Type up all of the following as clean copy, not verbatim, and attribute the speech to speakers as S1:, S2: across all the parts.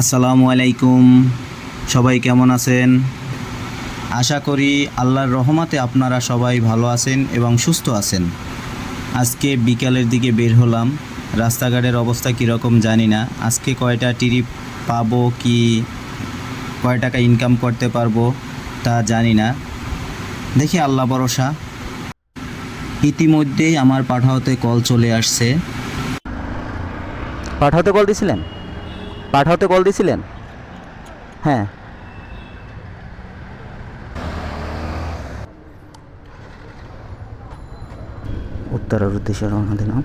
S1: আসসালামু আলাইকুম। সবাই কেমন আছেন? আশা করি আল্লাহর রহমতে আপনারা সবাই ভালো আছেন এবং সুস্থ আছেন। আজকে বিকালের দিকে বের হলাম। রাস্তাঘাটের অবস্থা কীরকম জানি না। আজকে কয়টা ট্রিপ পাবো, কি কয় টাকা ইনকাম করতে পারবো তা জানি না। দেখি আল্লাহ ভরসা। ইতিমধ্যেই আমার পাঠাওতে কল চলে আসছে।
S2: পাঠাতে কল দিছিলেন? পাঠাতে কল দিছিলেন? হ্যাঁ, উত্তরের উদ্দেশ্যে রওনা দিলাম।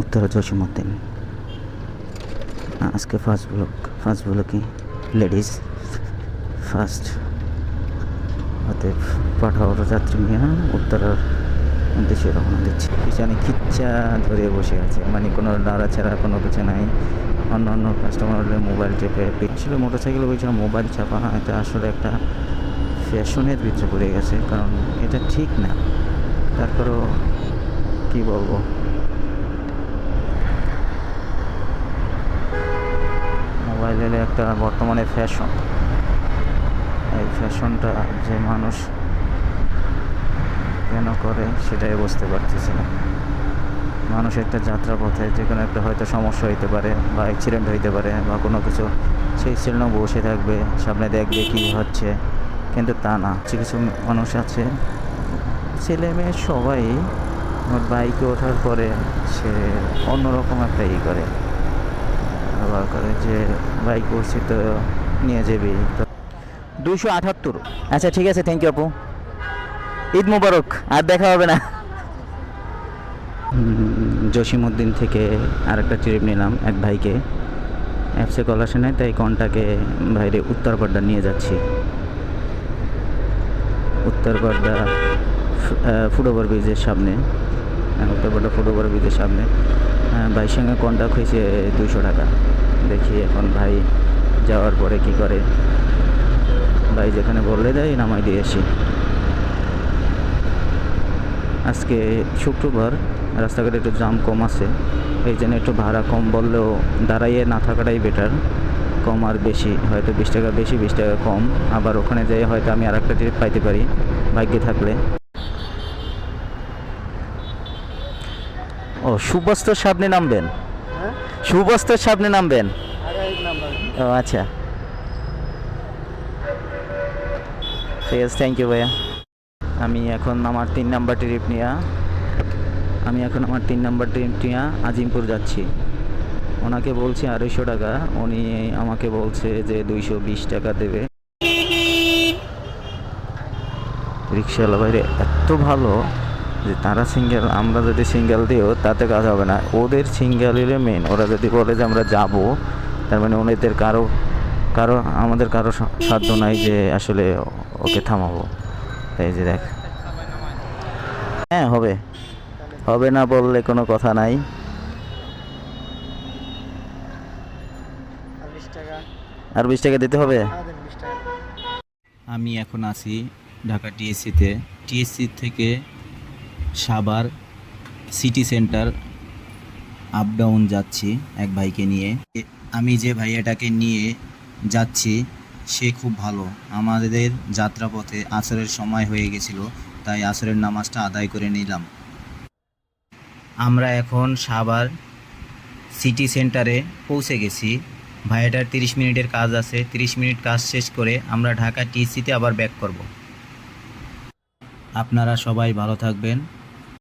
S2: উত্তরা জসীমউদ্দিন। আজকে ফার্স্ট ব্লকে লেডিস ফার্স্ট। অতএব পাঠাওয়ার যাত্রী নিয়ে উত্তরার উদ্দেশ্যে রওনা দিচ্ছি। পিছনে খিচ্চা ধরে বসে আছে, মানে কোনো নাড়াচাড়া কোনো কিছু নাই। অন্য অন্য কাস্টমার হলে মোবাইল চেপে পিচ্ছিল, মোটরসাইকেল বলছিল মোবাইল চাপা। এটা আসলে একটা ফ্যাশনের ভিতরে পড়ে গেছে, কারণ এটা ঠিক না। তারপরেও কি বলবো, মোবাইল হলে একটা বর্তমানে ফ্যাশন। এই ফ্যাশনটা যে মানুষ কেন করে সেটাই বুঝতে পারতেছি না। মানুষ একটা যাত্রা পথে যে কোনো একটা হয়তো সমস্যা হইতে পারে, বা অ্যাক্সিডেন্ট হইতে পারে, বা কোনো কিছু, সেই জন্য বসে থাকবে, সামনে দেখবে কী হচ্ছে। কিন্তু তা না, কিছু কিছু মানুষ আছে, ছেলে মেয়ে সবাই বাইকে ওঠার পরে সে অন্যরকম একটা করে ব্যবহার করে, যে বাইক উঠছি তো নিয়ে যাবি। 278। আচ্ছা ঠিক আছে, থ্যাংক ইউ আপু, ঈদ মুবারক, আর দেখা হবে না। জসীমউদ্দিন থেকে আরেকটা ট্রিপ নিলাম এক ভাইকে। অ্যাপসে কল আসে নাই, তাই কনটাকে বাইরে উত্তরপাড্ডা নিয়ে যাচ্ছি। উত্তরপাড্ডা ফুটওভার ব্রিজের সামনে, উত্তরপাড্ডা ফুটওভার ব্রিজের সামনে ভাইয়ের সঙ্গে কন্ট্যাক্ট হয়েছে 200 টাকা। দেখি এখন ভাই যাওয়ার পরে কি করে। ভাই যেখানে বললে দেয় নামাই দিয়ে আসি। আজকে শুক্রবার, রাস্তাঘাটে একটু জাম কম আছে, এই জন্য একটু ভাড়া কম বললেও দাঁড়াইয়ে না থাকাটাই বেটার। কম আর বেশি, হয়তো 20 টাকা বেশি 20 টাকা কম, আবার ওখানে যাই হয়তো আমি আর একটা ট্রিপ পাইতে পারি ভাগ্যে থাকলে। ও, সুবস্ত্রর সামনে নামবেন? সুবস্ত্রর সামনে নামবেন? ও আচ্ছা, ঠিক আছে, থ্যাংক ইউ ভাইয়া। আমি এখন আমার 3 নাম্বার ট্রিপ নিয়ে আজিমপুর যাচ্ছি। ওনাকে বলছি 250 টাকা, উনি আমাকে বলছে যে 220 টাকা দেবে। রিক্সাওয়ালা বাইরে এত ভালো যে তারা সিঙ্গেল, আমরা যদি সিঙ্গেল দিও তাতে কাজ হবে না, ওদের সিঙ্গেল হলে মেন। ওরা যদি বলে যে আমরা যাব, তার মানে ওনাদের কারো আমাদের কারো সাধ্য নাই যে আসলে ওকে থামাবো। এই যে দেখ, হ্যাঁ হবে, হবে না বললে কোনো কথা নাই। আর 20 টাকা দিতে হবে।
S1: আমি এখন আছি ঢাকা টিএসসিতে। টিএসসি থেকে Savar city centre up down যাচ্ছি এক ভাইকে নিয়ে। আমি যে ভাইয়াটাকে নিয়ে যাচ্ছি সে খুব ভালো। আমাদের যাত্রাপথে আসরের সময় হয়ে গেছিল, তাই আসরের নামাজটা আদায় করে নিলাম। আমরা এখন সাভার সিটি সেন্টারে পৌঁছে গেছি। ভাইয়াটার 30 মিনিটের কাজ আছে, 30 মিনিট কাজ শেষ করে আমরা ঢাকা টিএসসিতে আবার ব্যাক করব। আপনারা সবাই ভালো থাকবেন।